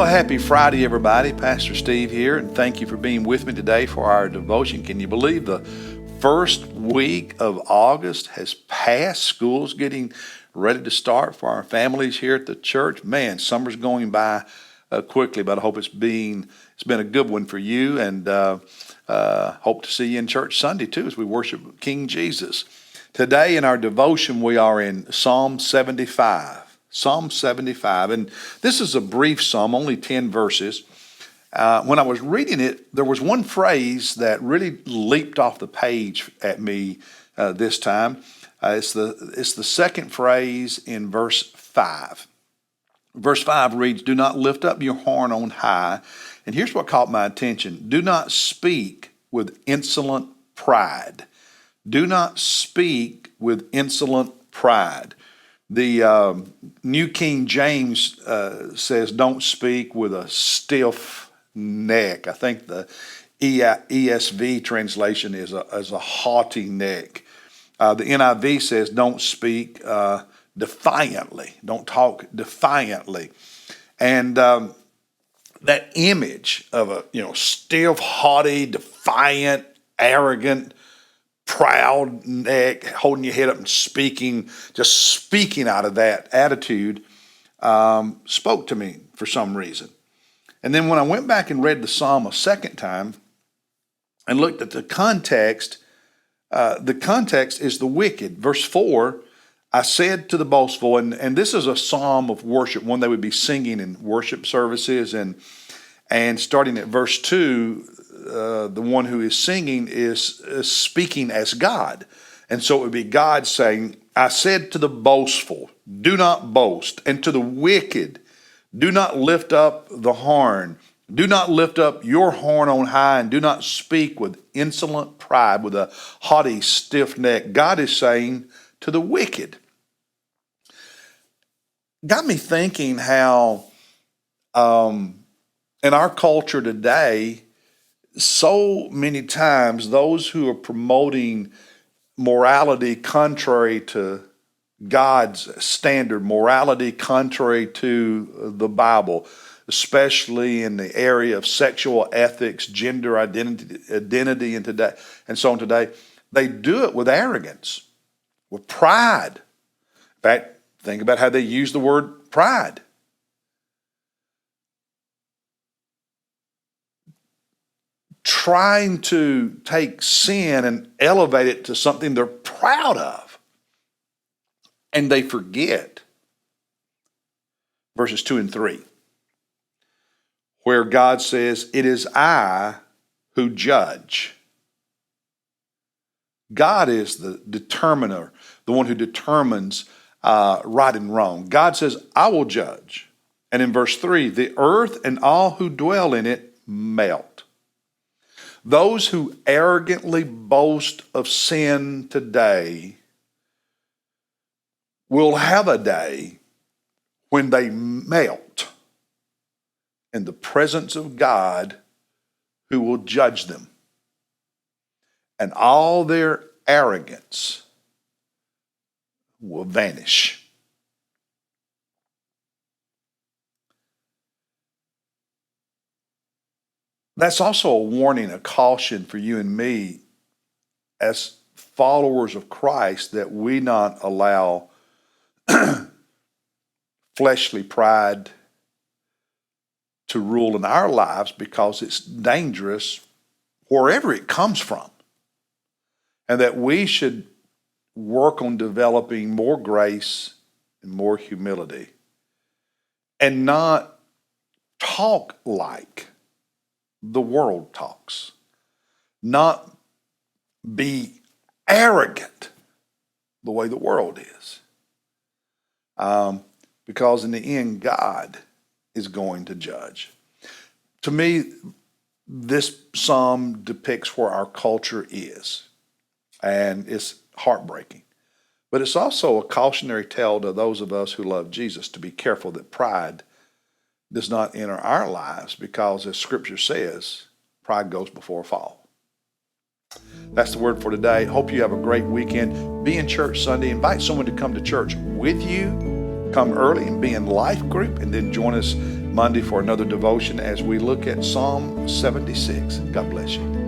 Well, happy Friday, everybody. Pastor Steve here, and thank you for being with me today for our devotion. Can you believe the first week of August has passed? School's getting ready to start for our families here at the church. Man, summer's going by quickly, but I hope it's been a good one for you, and hope to see you in church Sunday too as we worship King Jesus. Today in our devotion, we are in Psalm 75. Psalm 75, and this is a brief psalm, only 10 verses. When I was reading it, there was one phrase that really leaped off the page at me this time. It's the second phrase in verse 5. Verse 5 reads, "Do not lift up your horn on high." And here's what caught my attention. "Do not speak with insolent pride." Do not speak with insolent pride. The New King James says, "Don't speak with a stiff neck." I think the ESV translation is a haughty neck. The NIV says, "Don't speak defiantly." Don't talk defiantly. And that image of a stiff, haughty, defiant, arrogant, proud neck, holding your head up and speaking out of that attitude, spoke to me for some reason. And then when I went back and read the psalm a second time and looked at the context is the wicked. Verse 4, "I said to the boastful," and this is a psalm of worship, one they would be singing in worship services, and starting at verse 2, the one who is singing is speaking as God. And so it would be God saying, "I said to the boastful, do not boast, and to the wicked, do not lift up the horn. Do not lift up your horn on high, and do not speak with insolent pride, with a haughty, stiff neck." God is saying to the wicked. Got me thinking how in our culture today, so many times those who are promoting morality contrary to God's standard, morality contrary to the Bible, especially in the area of sexual ethics, gender identity, and so on today, they do it with arrogance, with pride. In fact, think about how they use the word pride. Trying to take sin and elevate it to something they're proud of. And they forget verses 2 and 3, where God says, "It is I who judge." God is the determiner, the one who determines right and wrong. God says, "I will judge." And in verse 3, "The earth and all who dwell in it melt." Those who arrogantly boast of sin today will have a day when they melt in the presence of God, who will judge them. And all their arrogance will vanish. That's also a warning, a caution for you and me as followers of Christ, that we not allow fleshly pride to rule in our lives, because it's dangerous wherever it comes from. And that we should work on developing more grace and more humility, and not talk like the world talks, not be arrogant the way the world is, because in the end, God is going to judge. To me, this psalm depicts where our culture is, and it's heartbreaking. But it's also a cautionary tale to those of us who love Jesus to be careful that pride does not enter our lives, because as Scripture says, pride goes before a fall. That's the word for today. Hope you have a great weekend. Be in church Sunday. Invite someone to come to church with you. Come early and be in life group, and then join us Monday for another devotion as we look at Psalm 76. God bless you.